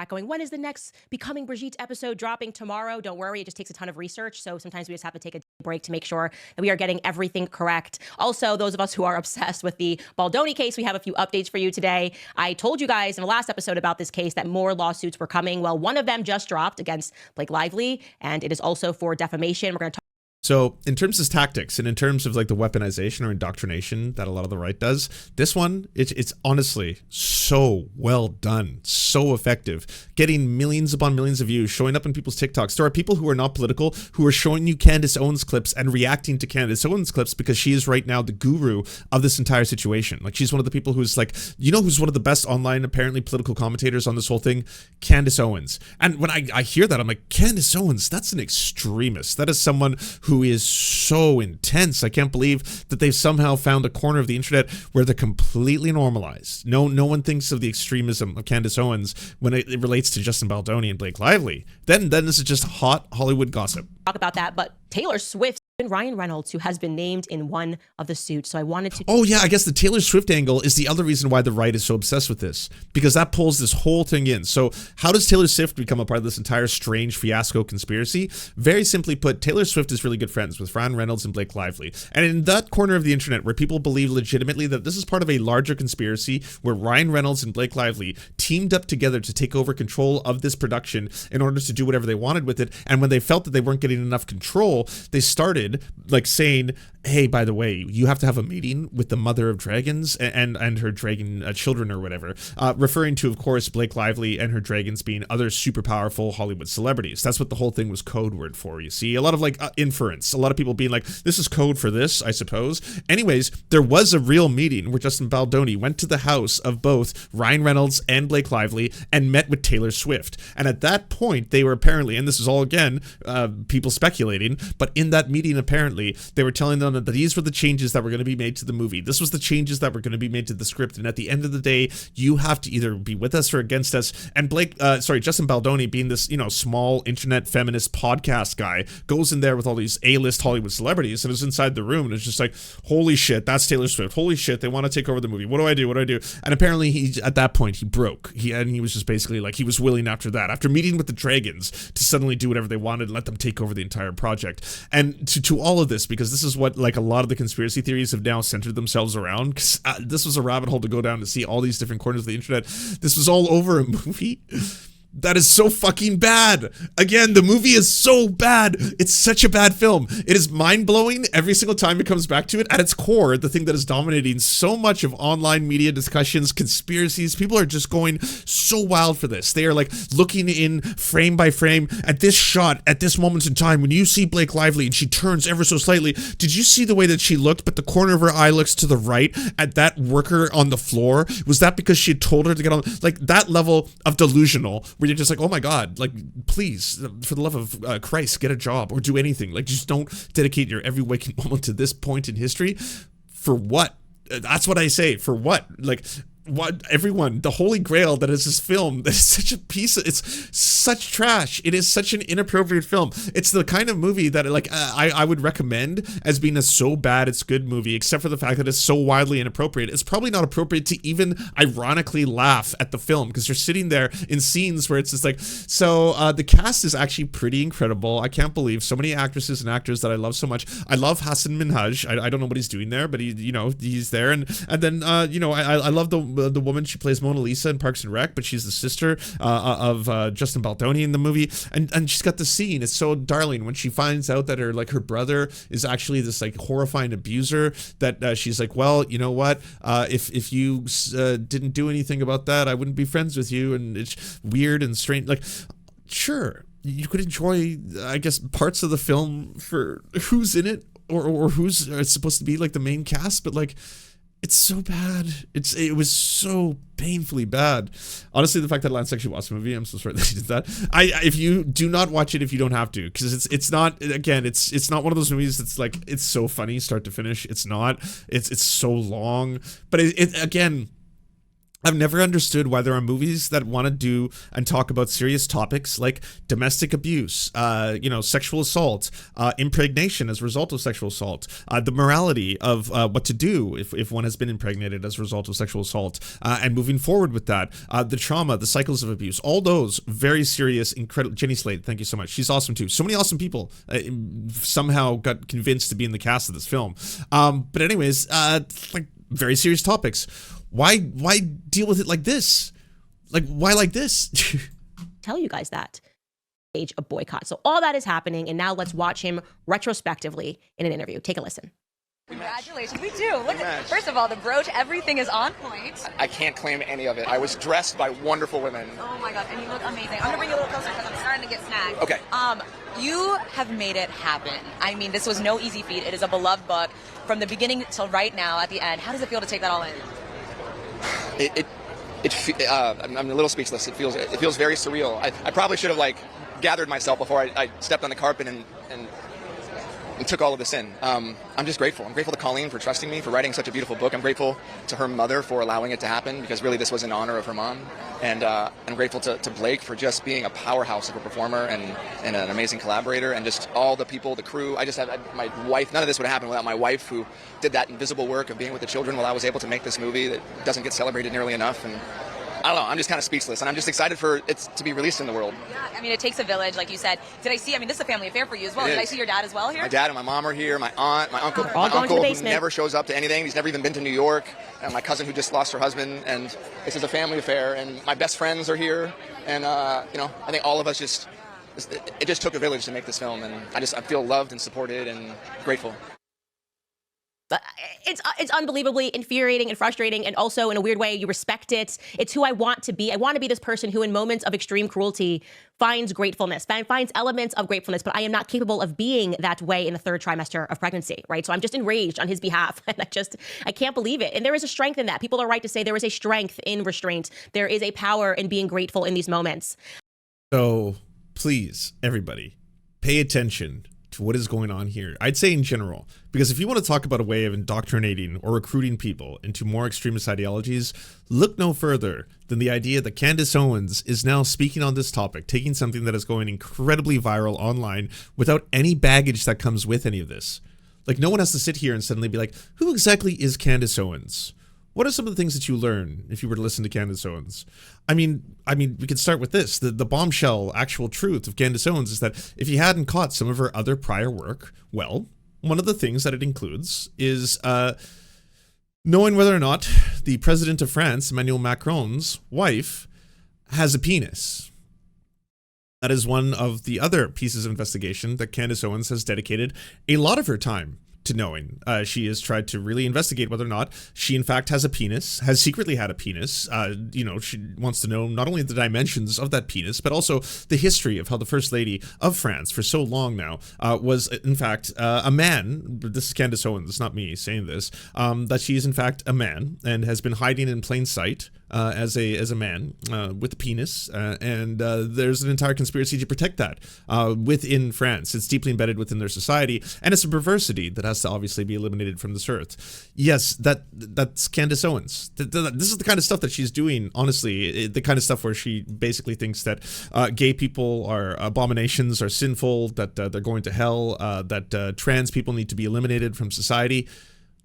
Going, when is the next Becoming Brigitte episode dropping? Tomorrow? Don't worry, it just takes a ton of research, so sometimes we just have to take a break to make sure that we are getting everything correct. Also, those of us who are obsessed with the Baldoni case, we have a few updates for you today. I told you guys in the last episode about this case that more lawsuits were coming. Well, one of them just dropped against Blake Lively, and it is also for defamation. We're going to talk. So in terms of tactics and in terms of like the weaponization or indoctrination that a lot of the right does, this one, it's honestly so well done, so effective, getting millions upon millions of views, showing up in people's TikToks. There are people who are not political who are showing you Candace Owens clips and reacting to Candace Owens clips because she is right now the guru of this entire situation. Like she's one of the people who's like, you know who's one of the best online apparently political commentators on this whole thing? Candace Owens. And when I hear that, I'm like, Candace Owens, that's an extremist. That is someone who is so intense. I can't believe that they've somehow found a corner of the internet where they're completely normalized. No one thinks of the extremism of Candace Owens when it relates to Justin Baldoni and Blake Lively. Then this is just hot Hollywood gossip. Talk about that, but Taylor Swift and Ryan Reynolds, who has been named in one of the suits. So I wanted to... Oh yeah, I guess the Taylor Swift angle is the other reason why the right is so obsessed with this, because that pulls this whole thing in. So how does Taylor Swift become a part of this entire strange fiasco conspiracy? Very simply put, Taylor Swift is really good friends with Ryan Reynolds and Blake Lively. And in that corner of the internet where people believe legitimately that this is part of a larger conspiracy where Ryan Reynolds and Blake Lively teamed up together to take over control of this production in order to do whatever they wanted with it. And when they felt that they weren't getting enough control, they started like saying, hey, by the way, you have to have a meeting with the mother of dragons and her dragon children or whatever, referring to, of course, Blake Lively and her dragons being other super powerful Hollywood celebrities. That's what the whole thing was code word for, you see. A lot of like inference, a lot of people being like, this is code for this, I suppose. Anyways, there was a real meeting where Justin Baldoni went to the house of both Ryan Reynolds and Blake Lively and met with Taylor Swift. And at that point, they were apparently, and this is all again, people speculating, but in that meeting, apparently, they were telling them that these were the changes that were going to be made to the movie. This was the changes that were going to be made to the script. And at the end of the day, you have to either be with us or against us. And Justin Baldoni, being this, small internet feminist podcast guy, goes in there with all these A-list Hollywood celebrities and is inside the room and is just like, holy shit, that's Taylor Swift. Holy shit, they want to take over the movie. What do I do? What do I do? And apparently at that point he broke. He was just basically like, he was willing after that, after meeting with the dragons, to suddenly do whatever they wanted and let them take over the entire project. And to all of this, because this is what like a lot of the conspiracy theories have now centered themselves around, because this was a rabbit hole to go down to see all these different corners of the internet. This was all over a movie that is so fucking bad. Again, the movie is so bad. It's such a bad film. It is mind-blowing every single time it comes back to it. At its core, the thing that is dominating so much of online media discussions, conspiracies, people are just going so wild for this. They are like looking in frame by frame at this shot, at this moment in time, when you see Blake Lively and she turns ever so slightly. Did you see the way that she looked, but the corner of her eye looks to the right at that worker on the floor? Was that because she had told her to get on? Like that level of delusional, where you're just like, oh my God, like, please, for the love of Christ, get a job or do anything. Like, just don't dedicate your every waking moment to this point in history. For what? That's what I say. For what? Like, what? Everyone, the holy grail that is this film, that is such a piece of, it's such trash. It is such an inappropriate film. It's the kind of movie that like I would recommend as being a so bad it's good movie, except for the fact that it's so wildly inappropriate. It's probably not appropriate to even ironically laugh at the film, because you're sitting there in scenes where it's just like, so the cast is actually pretty incredible. I can't believe so many actresses and actors that I love so much. I love Hassan Minhaj. I don't know what he's doing there, but he's there. And then I love the woman, she plays Mona Lisa in Parks and Rec, but she's the sister of Justin Baldoni in the movie, and she's got the scene. It's so darling when she finds out that her brother is actually this like horrifying abuser, that she's like, well, you know what, if you didn't do anything about that, I wouldn't be friends with you. And it's weird and strange. Like, sure, you could enjoy, I guess, parts of the film for who's in it or who's supposed to be like the main cast, but like, It's so bad. It was so painfully bad. Honestly, the fact that Lance actually watched the movie, I'm so sorry that he did that. If you do not watch it if you don't have to, because it's not, again, it's not one of those movies that's like, it's so funny start to finish. It's not. It's so long. But it again, I've never understood why there are movies that want to do and talk about serious topics like domestic abuse, sexual assault, impregnation as a result of sexual assault, the morality of what to do if one has been impregnated as a result of sexual assault, and moving forward with that, the trauma, the cycles of abuse, all those very serious, incredible. Jenny Slate, thank you so much. She's awesome too. So many awesome people somehow got convinced to be in the cast of this film. But anyways, like very serious topics. Why deal with it like this? Like, why like this? Tell you guys that. Stage a boycott. So all that is happening, and now let's watch him retrospectively in an interview. Take a listen. Congratulations, we do. Look at, first of all, the brooch, everything is on point. I can't claim any of it. I was dressed by wonderful women. Oh my God, and you look amazing. I'm gonna bring you a little closer because I'm starting to get snagged. Okay. You have made it happen. I mean, this was no easy feat. It is a beloved book from the beginning till right now at the end. How does it feel to take that all in? I'm a little speechless. It feels very surreal. I probably should have gathered myself before I stepped on the carpet and took all of this in. I'm just grateful. I'm grateful to Colleen for trusting me, for writing such a beautiful book. I'm grateful to her mother for allowing it to happen, because really this was in honor of her mom. And I'm grateful to Blake for just being a powerhouse of a performer and an amazing collaborator, and just all the people, the crew. I just have my wife. None of this would have happened without my wife, who did that invisible work of being with the children while I was able to make this movie that doesn't get celebrated nearly enough. And I don't know, I'm just kind of speechless, and I'm just excited for it to be released in the world. Yeah, I mean, it takes a village, like you said. Did I see, this is a family affair for you as well. Did I see your dad as well here? My dad and my mom are here, my aunt, my uncle. All my going to uncle the who basement. never shows up to anything. He's never even been to New York. And my cousin who just lost her husband. And this is a family affair, and my best friends are here. And, I think all of us it just took a village to make this film. And I feel loved and supported and grateful. It's unbelievably infuriating and frustrating, and also in a weird way you respect it. It's who I want to be. I want to be this person who in moments of extreme cruelty finds gratefulness, finds elements of gratefulness, but I am not capable of being that way in the third trimester of pregnancy, right? So I'm just enraged on his behalf, and I can't believe it. And there is a strength in that. People are right to say there is a strength in restraint. There is a power in being grateful in these moments. So please, everybody, pay attention to what is going on here. I'd say in general, because if you want to talk about a way of indoctrinating or recruiting people into more extremist ideologies, look no further than the idea that Candace Owens is now speaking on this topic, taking something that is going incredibly viral online without any baggage that comes with any of this. Like, no one has to sit here and suddenly be like, who exactly is Candace Owens? What are some of the things that you learn if you were to listen to Candace Owens? I mean, we could start with this. The bombshell actual truth of Candace Owens is that if you hadn't caught some of her other prior work, well, one of the things that it includes is knowing whether or not the president of France, Emmanuel Macron's wife, has a penis. That is one of the other pieces of investigation that Candace Owens has dedicated a lot of her time to knowing. She has tried to really investigate whether or not she in fact has a penis, has secretly had a penis. She wants to know not only the dimensions of that penis, but also the history of how the First Lady of France for so long now was in fact a man. This is Candace Owens, it's not me saying this, that she is in fact a man and has been hiding in plain sight as a man with a penis, and there's an entire conspiracy to protect that within France. It's deeply embedded within their society, and it's a perversity that has to obviously be eliminated from this earth. Yes, that's Candace Owens. This is the kind of stuff that she's doing, honestly, the kind of stuff where she basically thinks that gay people are abominations, are sinful, that they're going to hell, that trans people need to be eliminated from society.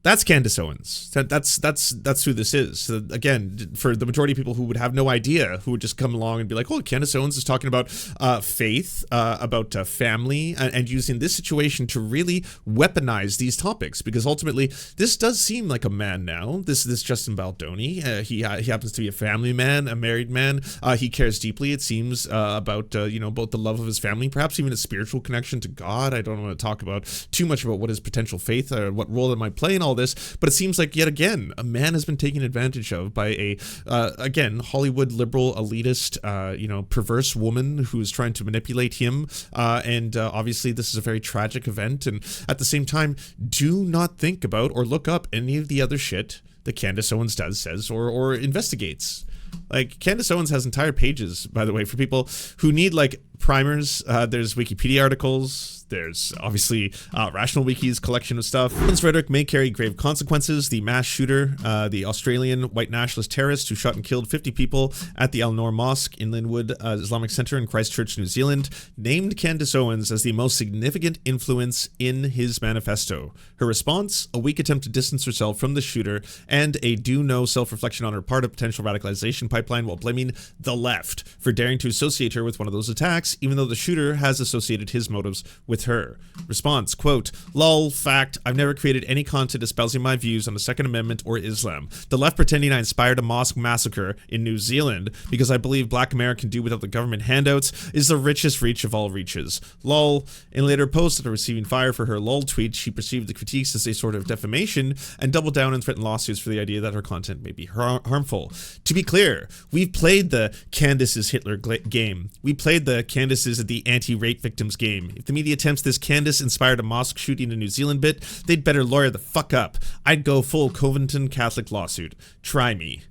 That's Candace Owens. That's who this is. So again, for the majority of people who would have no idea, who would just come along and be like, oh, Candace Owens is talking about faith, about family, and using this situation to really weaponize these topics. Because ultimately, this does seem like a man now. This Justin Baldoni, he happens to be a family man, a married man. He cares deeply, it seems, about both the love of his family, perhaps even a spiritual connection to God. I don't want to talk about too much about what his potential faith or what role it might play in all this, but it seems like yet again a man has been taken advantage of by a again Hollywood liberal elitist perverse woman who is trying to manipulate him, and obviously this is a very tragic event. And at the same time, do not think about or look up any of the other shit that Candace Owens does, says, or investigates. Like, Candace Owens has entire pages, by the way, for people who need, like, primers. There's Wikipedia articles. There's obviously Rational Wiki's collection of stuff. Owens' rhetoric may carry grave consequences. The mass shooter, the Australian white nationalist terrorist who shot and killed 50 people at the Al Noor Mosque in Linwood Islamic Centre in Christchurch, New Zealand, named Candace Owens as the most significant influence in his manifesto. Her response, a weak attempt to distance herself from the shooter and a do-no self-reflection on her part of potential radicalization pipeline while blaming the left for daring to associate her with one of those attacks, even though the shooter has associated his motives with her. Response, quote, lol, fact, I've never created any content espousing my views on the Second Amendment or Islam. The left pretending I inspired a mosque massacre in New Zealand because I believe Black America can do without the government handouts is the richest reach of all reaches. Lol. In a later post after receiving fire for her lol tweet, she perceived the critiques as a sort of defamation and doubled down and threatened lawsuits for the idea that her content may be harmful. To be clear, we've played the Candace's Hitler game. We played the Candace's the anti-rape victims game. If the media attempts this Candace inspired a mosque shooting in New Zealand bit, they'd better lawyer the fuck up. I'd go full Covington Catholic lawsuit. Try me.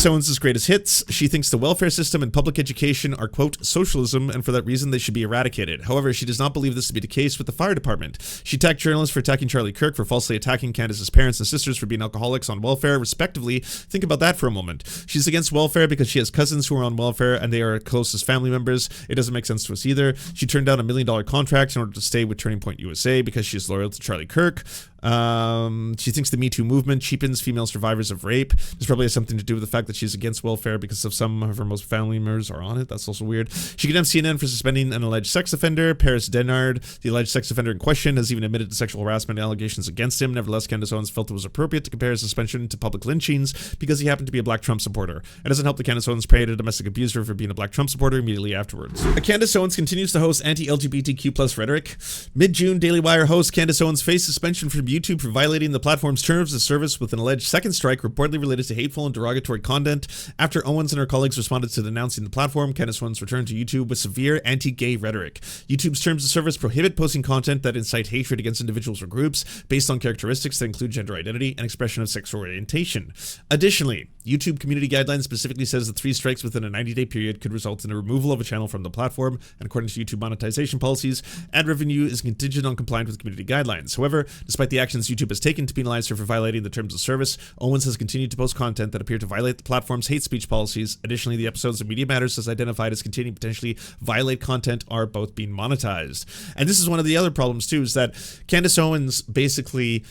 Owens' greatest hits. She thinks the welfare system and public education are, quote, socialism, and for that reason they should be eradicated. However, she does not believe this to be the case with the fire department. She attacked journalists for attacking Charlie Kirk, for falsely attacking Candace's parents and sisters for being alcoholics on welfare, respectively. Think about that for a moment. She's against welfare because she has cousins who are on welfare and they are her closest family members. It doesn't make sense to us either. She turned down $1 million contract in order to stay with Turning Point USA because she is loyal to Charlie Kirk. She thinks the Me Too movement cheapens female survivors of rape. This probably has something to do with the fact that she's against welfare because of some of her most family members are on it. That's also weird. She condemns CNN for suspending an alleged sex offender. Paris Denard, the alleged sex offender in question, has even admitted to sexual harassment allegations against him. Nevertheless, Candace Owens felt it was appropriate to compare his suspension to public lynchings because he happened to be a black Trump supporter. It doesn't help that Candace Owens prayed a domestic abuser for being a black Trump supporter immediately afterwards. Candace Owens continues to host anti-LGBTQ plus rhetoric. Mid-June, Daily Wire host Candace Owens faced suspension from YouTube for violating the platform's terms of service with an alleged second strike reportedly related to hateful and derogatory content. After Owens and her colleagues responded to denouncing the platform, Candace Owens returned to YouTube with severe anti-gay rhetoric. YouTube's terms of service prohibit posting content that incite hatred against individuals or groups based on characteristics that include gender identity and expression of sexual orientation. Additionally, YouTube community guidelines specifically says that 3 strikes within a 90-day period could result in the removal of a channel from the platform, and according to YouTube monetization policies, ad revenue is contingent on compliance with community guidelines. However, despite the actions YouTube has taken to penalize her for violating the terms of service, Owens has continued to post content that appear to violate the platform's hate speech policies. Additionally, the episodes of Media Matters has identified as containing potentially violate content are both being monetized. And this is one of the other problems too, is that Candace Owens basically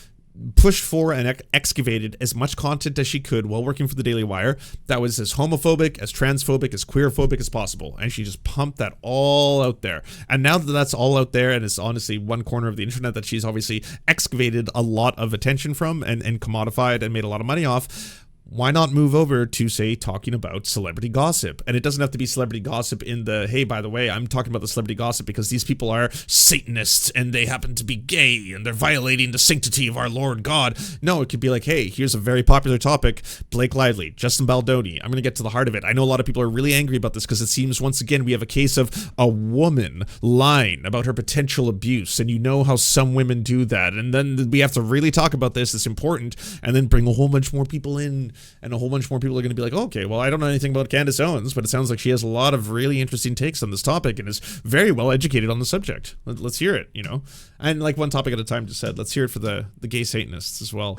pushed for and excavated as much content as she could while working for the Daily Wire that was as homophobic, as transphobic, as queerphobic as possible. And she just pumped that all out there. And now that that's all out there and it's honestly one corner of the internet that she's obviously excavated a lot of attention from and commodified and made a lot of money off, why not move over to, say, talking about celebrity gossip? And it doesn't have to be celebrity gossip in the, hey, by the way, I'm talking about the celebrity gossip because these people are Satanists and they happen to be gay and they're violating the sanctity of our Lord God. No, it could be like, hey, here's a very popular topic, Blake Lively, Justin Baldoni. I'm going to get to the heart of it. I know a lot of people are really angry about this because it seems, once again, we have a case of a woman lying about her potential abuse. And you know how some women do that. And then we have to really talk about this. It's important. And then bring a whole bunch more people in. And a whole bunch more people are going to be like, okay, well, I don't know anything about Candace Owens, but it sounds like she has a lot of really interesting takes on this topic and is very well educated on the subject. Let's hear it, you know? And like one topic at a time just said, let's hear it for the gay Satanists as well.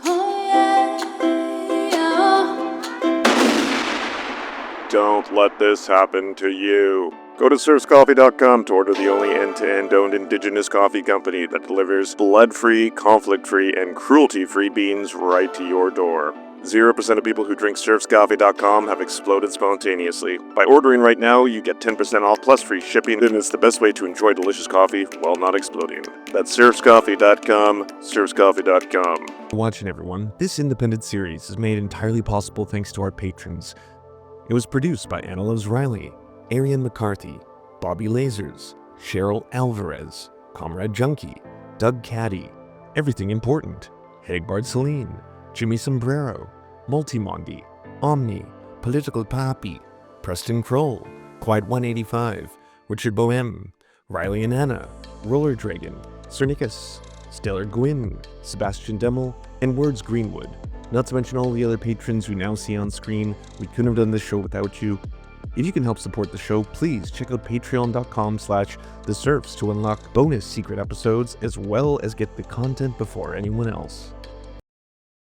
Don't let this happen to you. Go to serfscoffee.com to order the only end-to-end owned indigenous coffee company that delivers blood-free, conflict-free, and cruelty-free beans right to your door. 0% of people who drink serfscoffee.com have exploded spontaneously. By ordering right now, you get 10% off plus free shipping, and it's the best way to enjoy delicious coffee while not exploding. That's serfscoffee.com, serfscoffee.com. Watching everyone, this independent series is made entirely possible thanks to our patrons. It was produced by Anna Loves Riley, Arian McCarthy, Bobby Lasers, Cheryl Alvarez, Comrade Junkie, Doug Caddy, Everything Important, Hagbard Celine, Jimmy Sombrero, Multimondi, Omni, Political Papi, Preston Kroll, Quiet 185, Richard Bohem, Riley and Anna, Roller Dragon, Cernicus, Stellar Gwyn, Sebastian Demmel, and Words Greenwood. not to mention all the other patrons we now see on screen. We couldn't have done this show without you. If you can help support the show, please check out patreon.com/the Serfs to unlock bonus secret episodes as well as get the content before anyone else.